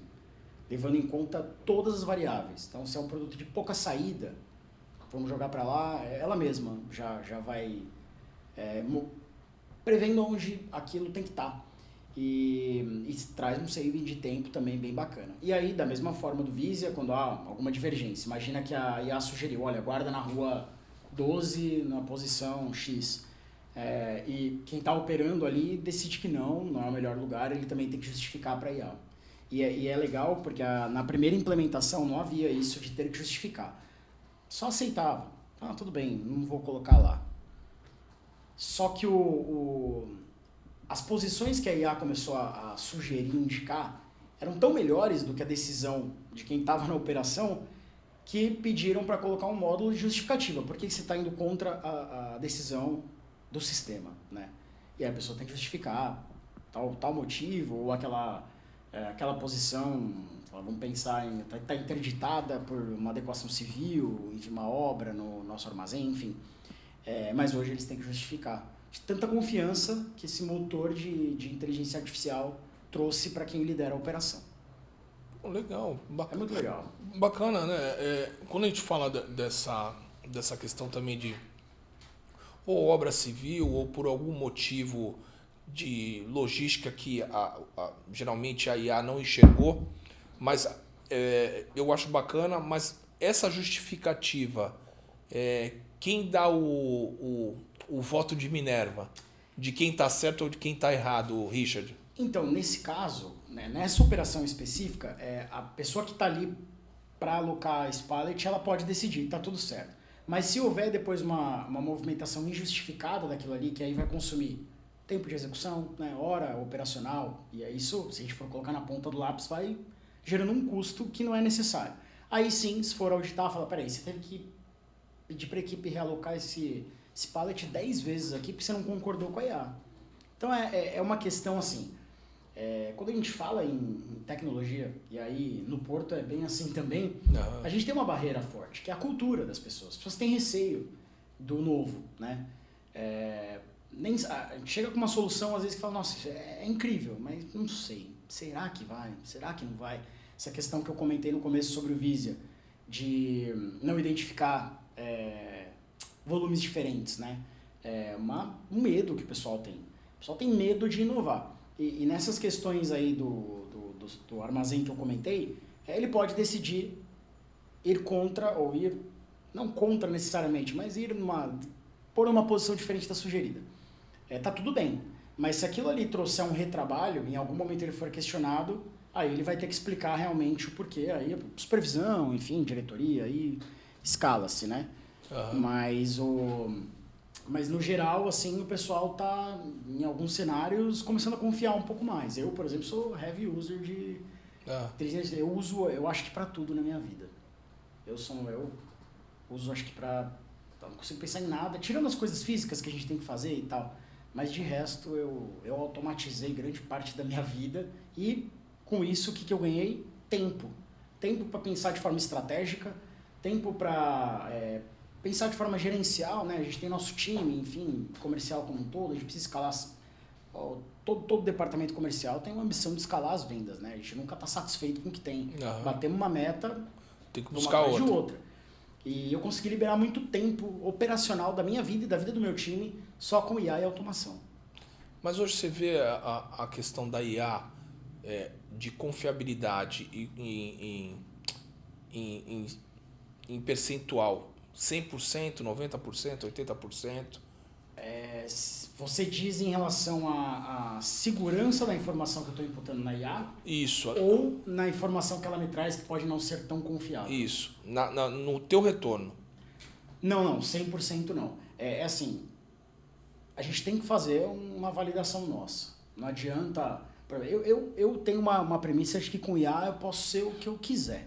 levando em conta todas as variáveis. Então, se é um produto de pouca saída, vamos jogar para lá, ela mesma já vai prevendo onde aquilo tem que estar. E e traz um saving de tempo também bem bacana. E aí, da mesma forma do Visia, quando há alguma divergência, imagina que a IA sugeriu, olha, guarda na rua 12 na posição X. E quem está operando ali decide que não é o melhor lugar, ele também tem que justificar para a IA. E é legal porque na primeira implementação não havia isso de ter que justificar. Só aceitava. Tudo bem, não vou colocar lá. Só que as posições que a IA começou a sugerir e indicar eram tão melhores do que a decisão de quem estava na operação que pediram para colocar um módulo de justificativa. Por que você está indo contra a decisão do sistema, né? E aí a pessoa tem que justificar tal motivo ou aquela posição, vamos pensar em tá interditada por uma adequação civil, enfim, uma obra no nosso armazém, enfim. Mas hoje eles têm que justificar. De tanta confiança que esse motor de inteligência artificial trouxe para quem lidera a operação. Legal. É muito legal. Bacana, né? Quando a gente fala dessa questão também de ou obra civil ou por algum motivo de logística que geralmente a IA não enxergou, mas eu acho bacana, mas essa justificativa, quem dá o voto de Minerva? De quem está certo ou de quem está errado, Richard? Então, nesse caso, né, nessa operação específica, a pessoa que está ali para alocar esse pallet, ela pode decidir, está tudo certo. Mas se houver depois uma movimentação injustificada daquilo ali, que aí vai consumir tempo de execução, né, hora operacional, e é isso, se a gente for colocar na ponta do lápis, vai gerando um custo que não é necessário. Aí sim, se for auditar, fala, peraí, você teve que pedir para a equipe realocar esse pallet 10 vezes aqui porque você não concordou com a IA. Então é uma questão assim, quando a gente fala em tecnologia, e aí no Porto é bem assim também, a gente tem uma barreira forte, que é a cultura das pessoas. As pessoas têm receio do novo, né? A gente chega com uma solução, às vezes, que fala, nossa, isso é incrível, mas não sei, será que vai? Será que não vai? Essa questão que eu comentei no começo sobre o Visia, de não identificar volumes diferentes, né? Um medo que o pessoal tem. O pessoal tem medo de inovar. E nessas questões aí do armazém que eu comentei, ele pode decidir ir contra, ou ir, não contra necessariamente, mas ir por uma posição diferente da sugerida. Tá tudo bem, mas se aquilo ali trouxer um retrabalho, em algum momento ele for questionado, aí ele vai ter que explicar realmente o porquê, aí supervisão, enfim, diretoria, aí escala-se, né? Uhum. Mas no geral, assim, o pessoal tá, em alguns cenários, começando a confiar um pouco mais. Eu, por exemplo, sou heavy user de inteligência. Eu acho que para tudo na minha vida. Eu uso, acho que não consigo pensar em nada, tirando as coisas físicas que a gente tem que fazer e tal. Mas de resto, eu automatizei grande parte da minha vida e com isso, o que eu ganhei? Tempo. Tempo para pensar de forma estratégica, tempo para pensar de forma gerencial, né? A gente tem nosso time, enfim, comercial como um todo, a gente precisa escalar. Todo departamento comercial tem uma ambição de escalar as vendas, né? A gente nunca está satisfeito com o que tem. Batemos uma meta, tem que buscar outra. E eu consegui liberar muito tempo operacional da minha vida e da vida do meu time só com IA e automação. Mas hoje você vê a questão da IA de confiabilidade em percentual, 100%, 90%, 80%? Você diz em relação à segurança da informação que eu estou imputando na IA? Isso. Ou na informação que ela me traz que pode não ser tão confiável? Isso. No teu retorno? Não, 100% não. Assim, a gente tem que fazer uma validação nossa. Não adianta... Eu tenho uma premissa de que com IA eu posso ser o que eu quiser.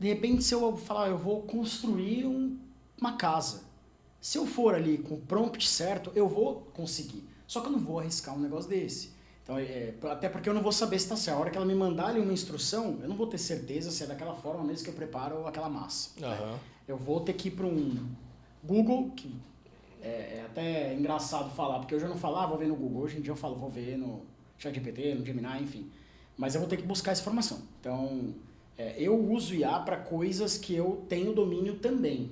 De repente, se eu falar, eu vou construir uma casa. Se eu for ali com o prompt certo, eu vou conseguir. Só que eu não vou arriscar um negócio desse. Então, até porque eu não vou saber se está certo. A hora que ela me mandar ali uma instrução, eu não vou ter certeza se é daquela forma mesmo que eu preparo aquela massa. Né? Eu vou ter que ir para um Google, que é até engraçado falar, porque eu já não falava, vou ver no Google. Hoje em dia eu falo, vou ver no ChatGPT, no Gemini, enfim. Mas eu vou ter que buscar essa informação. Então, eu uso IA para coisas que eu tenho domínio também.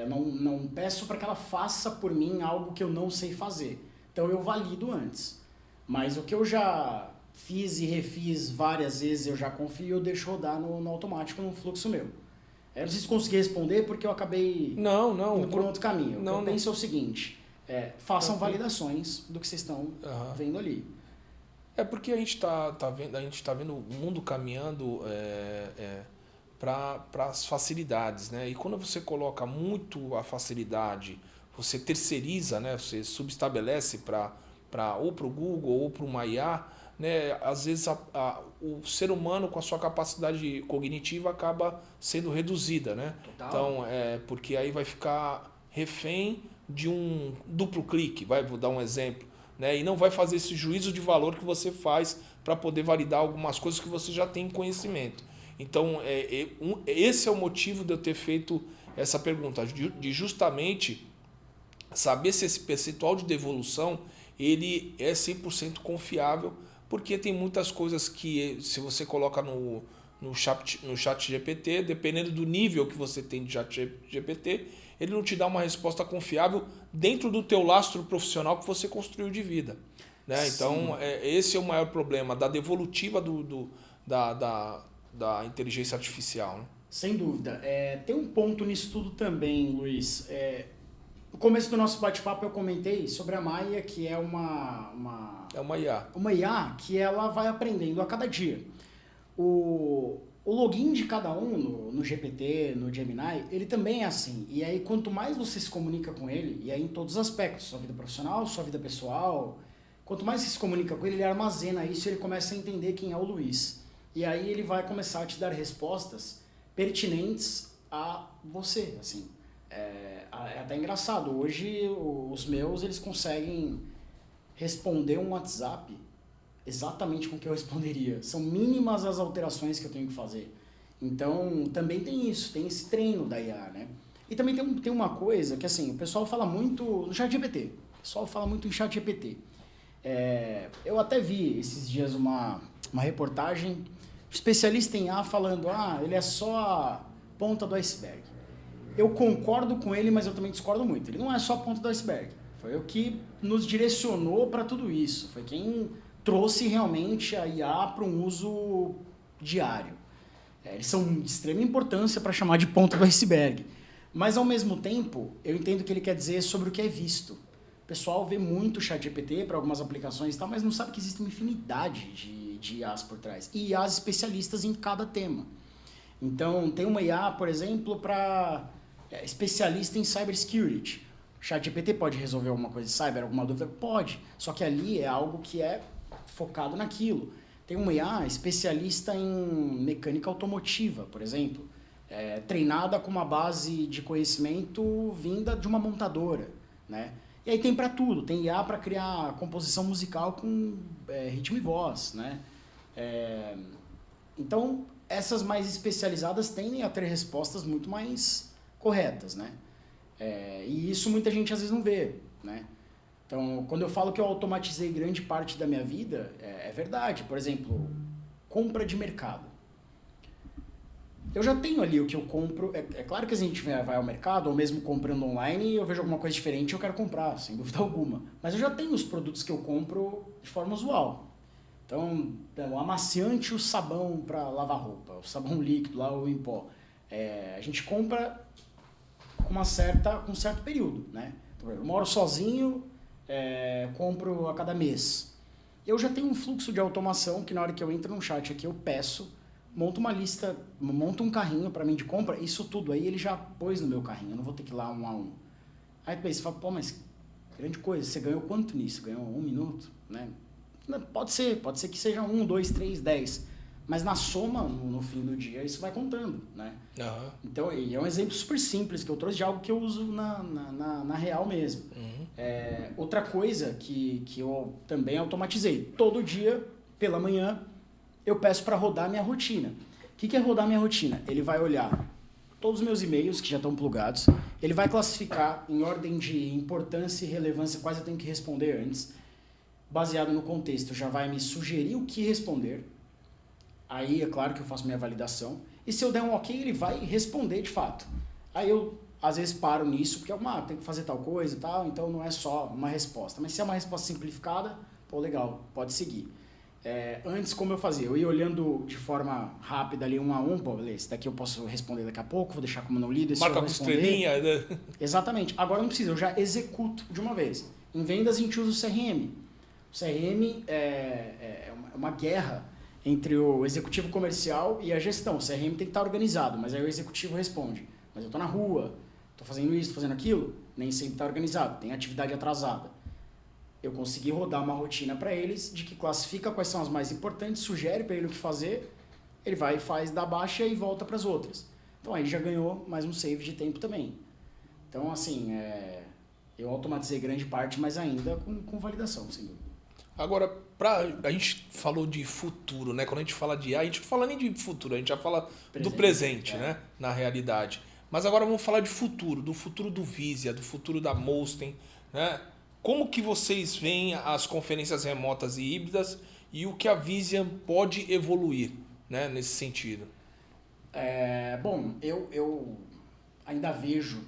Não peço para que ela faça por mim algo que eu não sei fazer. Então eu valido antes. Mas o que eu já fiz e refiz várias vezes, eu já confio, eu deixo rodar no automático, no fluxo meu. Eu não sei se consegui responder porque eu acabei indo por um outro caminho. O que eu penso é o seguinte, façam validações do que vocês estão vendo ali. É porque a gente tá vendo o mundo caminhando para as facilidades, né? E quando você coloca muito a facilidade, você terceiriza, né? Você subestabelece ou para o Google ou para uma IA, né? Às vezes o ser humano com a sua capacidade cognitiva acaba sendo reduzida, né? Total. Então, porque aí vai ficar refém de um duplo clique, vou dar um exemplo, né? E não vai fazer esse juízo de valor que você faz para poder validar algumas coisas que você já tem conhecimento. Então, esse é o motivo de eu ter feito essa pergunta, de justamente saber se esse percentual de devolução ele é 100% confiável, porque tem muitas coisas que, se você coloca no chat GPT, dependendo do nível que você tem de chat GPT, ele não te dá uma resposta confiável dentro do teu lastro profissional que você construiu de vida, né? Então, esse é o maior problema da devolutiva da inteligência artificial, né? Sem dúvida. Tem um ponto nisso tudo também, Luiz. No começo do nosso bate-papo eu comentei sobre a Maia, que é uma IA. Uma IA que ela vai aprendendo a cada dia. O login de cada um no GPT, no Gemini, ele também é assim. E aí, quanto mais você se comunica com ele, e aí em todos os aspectos, sua vida profissional, sua vida pessoal, quanto mais você se comunica com ele, ele armazena isso e ele começa a entender quem é o Luiz. E aí ele vai começar a te dar respostas pertinentes a você, assim. É até engraçado, hoje os meus, eles conseguem responder um WhatsApp exatamente com o que eu responderia. São mínimas as alterações que eu tenho que fazer. Então, também tem isso, tem esse treino da IA, né? E também tem uma coisa que, assim, o pessoal fala muito no ChatGPT. O pessoal fala muito em ChatGPT. Eu até vi esses dias uma reportagem, especialista em IA falando, ele é só a ponta do iceberg. Eu concordo com ele, mas eu também discordo muito. Ele não é só a ponta do iceberg. Foi o que nos direcionou para tudo isso. Foi quem trouxe realmente a IA para um uso diário. Eles são de extrema importância para chamar de ponta do iceberg. Mas, ao mesmo tempo, eu entendo o que ele quer dizer sobre o que é visto. O pessoal vê muito o ChatGPT para algumas aplicações e tal, mas não sabe que existe uma infinidade de IAs por trás. E IAs especialistas em cada tema. Então, tem uma IA, por exemplo, para especialista em cybersecurity. O ChatGPT pode resolver alguma coisa de cyber, alguma dúvida? Pode. Só que ali é algo que é focado naquilo. Tem uma IA especialista em mecânica automotiva, por exemplo, treinada com uma base de conhecimento vinda de uma montadora, né? E aí tem para tudo. Tem IA para criar composição musical com ritmo e voz, né? Então, essas mais especializadas tendem a ter respostas muito mais corretas, né? E isso muita gente às vezes não vê, né? Então, quando eu falo que eu automatizei grande parte da minha vida, é verdade. Por exemplo, compra de mercado. Eu já tenho ali o que eu compro. É claro que a gente vai ao mercado, ou mesmo comprando online, e eu vejo alguma coisa diferente e eu quero comprar, sem dúvida alguma. Mas eu já tenho os produtos que eu compro de forma usual. Então, o amaciante e o sabão para lavar roupa, o sabão líquido lá, ou em pó. A gente compra com um certo período, né? Eu moro sozinho, compro a cada mês. Eu já tenho um fluxo de automação que na hora que eu entro no chat aqui eu peço, monto uma lista, monto um carrinho para mim de compra, isso tudo aí ele já pôs no meu carrinho, eu não vou ter que ir lá um a um. Aí depois você fala, pô, mas grande coisa, você ganhou quanto nisso? Ganhou 1 minuto, né? Pode ser que seja 1, 2, 3, 10, mas na soma, no fim do dia, isso vai contando, né? Uhum. Então, e é um exemplo super simples que eu trouxe de algo que eu uso na real mesmo. Uhum. Outra coisa que eu também automatizei, todo dia, pela manhã, eu peço para rodar minha rotina. O que é rodar minha rotina? Ele vai olhar todos os meus e-mails que já estão plugados, ele vai classificar em ordem de importância e relevância quais eu tenho que responder antes, baseado no contexto, já vai me sugerir o que responder. Aí é claro que eu faço minha validação. E se eu der um ok, ele vai responder de fato. Aí eu, às vezes, paro nisso, porque tem que fazer tal coisa e tal, então não é só uma resposta. Mas se é uma resposta simplificada, pô, legal, pode seguir. Antes, como eu fazia? Eu ia olhando de forma rápida ali, um a um. Pô, beleza, esse daqui eu posso responder daqui a pouco, vou deixar como não lido. Marca com estrelinha, né? Exatamente. Agora não precisa, eu já executo de uma vez. Em vendas, a gente usa o CRM. O CRM é uma guerra entre o executivo comercial e a gestão. O CRM tem que estar organizado, mas aí o executivo responde. Mas eu estou na rua, estou fazendo isso, estou fazendo aquilo. Nem sempre está organizado, tem atividade atrasada. Eu consegui rodar uma rotina para eles de que classifica quais são as mais importantes, sugere para ele o que fazer, ele vai e faz da baixa e volta para as outras. Então aí já ganhou mais um save de tempo também. Então assim, eu automatizei grande parte, mas ainda com validação, sem dúvida. Agora, a gente falou de futuro, né? Quando a gente fala de IA, a gente não fala nem de futuro, a gente já fala do presente, né? Na realidade. Mas agora vamos falar de futuro, do futuro do Vizia, do futuro da Molsten, né? Como que vocês veem as conferências remotas e híbridas e o que a Vizia pode evoluir, né, nesse sentido? Bom, eu ainda vejo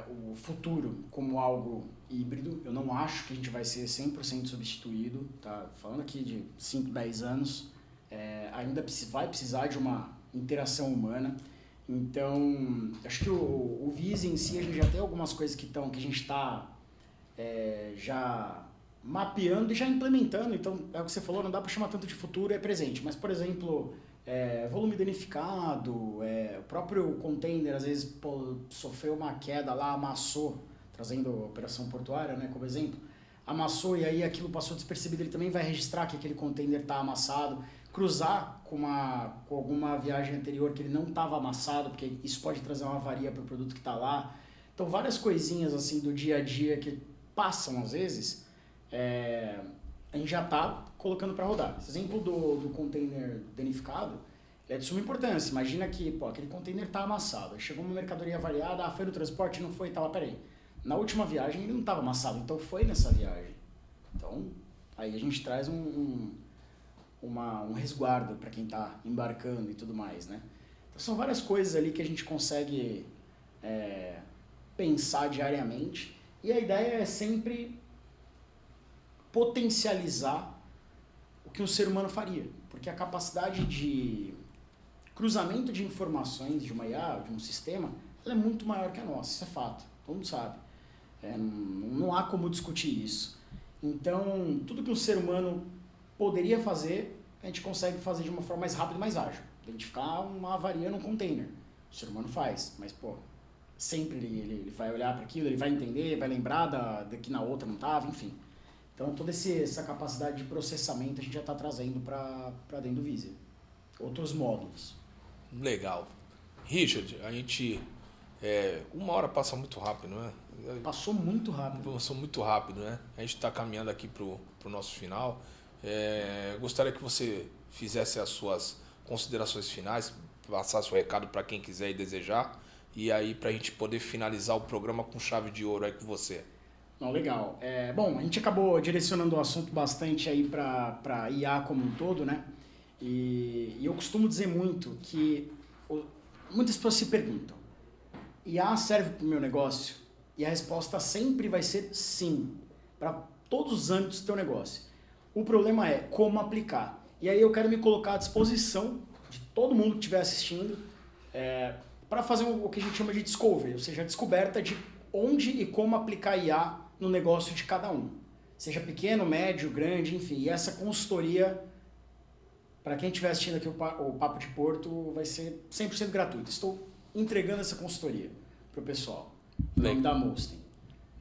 o futuro como algo híbrido. Eu não acho que a gente vai ser 100% substituído. Tá falando aqui de 5, 10 anos. Ainda vai precisar de uma interação humana. Então, acho que o Vizia em si, a gente já tem algumas coisas que a gente está já mapeando e já implementando. Então, é o que você falou, não dá para chamar tanto de futuro, é presente. Mas, por exemplo, volume danificado, o próprio container, às vezes, sofreu uma queda lá, amassou, trazendo a operação portuária, né, como exemplo, amassou e aí aquilo passou despercebido, ele também vai registrar que aquele container está amassado, cruzar com alguma viagem anterior que ele não estava amassado, porque isso pode trazer uma avaria para o produto que está lá. Então, várias coisinhas assim do dia a dia que passam às vezes, a gente já está colocando para rodar. Esse exemplo do container danificado é de suma importância. Imagina que aquele container está amassado, chegou uma mercadoria variada, foi no transporte, não foi, peraí. Na última viagem ele não estava amassado, então foi nessa viagem. Então, aí a gente traz um resguardo para quem está embarcando e tudo mais, né? Então, são várias coisas ali que a gente consegue pensar diariamente, e a ideia é sempre potencializar o que um ser humano faria, porque a capacidade de cruzamento de informações de uma IA, de um sistema, ela é muito maior que a nossa, isso é fato, todo mundo sabe. Não há como discutir isso. Então, tudo que um ser humano poderia fazer, a gente consegue fazer de uma forma mais rápida e mais ágil. Identificar uma avaria num container, o ser humano faz, mas sempre ele vai olhar para aquilo, ele vai entender, vai lembrar daqui na outra não estava, enfim. Então, toda essa capacidade de processamento a gente já está trazendo para dentro do Vizia. Outros módulos. Legal. Richard, a gente... uma hora passa muito rápido, não é? Passou muito rápido. Passou muito rápido, né? A gente está caminhando aqui para o nosso final. Gostaria que você fizesse as suas considerações finais, passasse o recado para quem quiser e desejar, e aí para a gente poder finalizar o programa com chave de ouro aí com você. Não, legal. Bom, a gente acabou direcionando o assunto bastante aí para IA como um todo, né? E eu costumo dizer muito que muitas pessoas se perguntam: IA serve para o meu negócio? E a resposta sempre vai ser sim, para todos os âmbitos do teu negócio. O problema é como aplicar. E aí eu quero me colocar à disposição de todo mundo que estiver assistindo para fazer o que a gente chama de discovery, ou seja, a descoberta de onde e como aplicar IA no negócio de cada um. Seja pequeno, médio, grande, enfim. E essa consultoria, para quem estiver assistindo aqui o Papo de Porto, vai ser 100% gratuito. Estou entregando essa consultoria para o pessoal. Em nome da Molsten.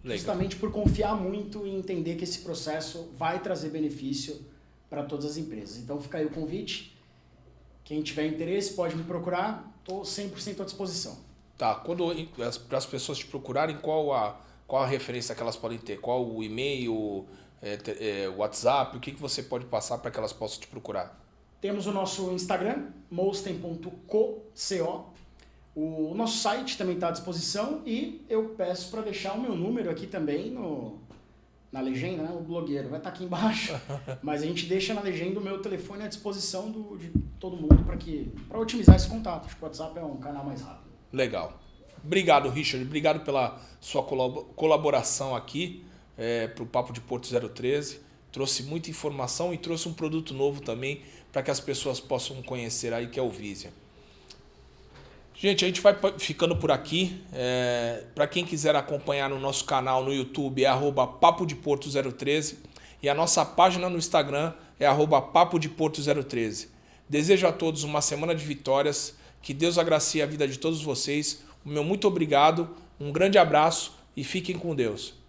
Justamente por confiar muito e entender que esse processo vai trazer benefício para todas as empresas. Então fica aí o convite. Quem tiver interesse pode me procurar. Estou 100% à disposição. Tá. Para as pessoas te procurarem, qual a referência que elas podem ter? Qual o e-mail, WhatsApp? O que você pode passar para que elas possam te procurar? Temos o nosso Instagram, molsten.co. O nosso site também está à disposição e eu peço para deixar o meu número aqui também na legenda, né? O blogueiro vai estar aqui embaixo, mas a gente deixa na legenda o meu telefone à disposição de todo mundo para otimizar esse contato. Acho que o WhatsApp é um canal mais rápido. Legal. Obrigado, Richard. Obrigado pela sua colaboração aqui para o Papo de Porto 013. trouxe muita informação e trouxe um produto novo também para que as pessoas possam conhecer aí, que é o Visia. Gente, a gente vai ficando por aqui. Para quem quiser acompanhar no nosso canal no YouTube é @papodeporto013 e a nossa página no Instagram é @papodeporto013. Desejo a todos uma semana de vitórias, que Deus agracie a vida de todos vocês. O meu muito obrigado, um grande abraço e fiquem com Deus.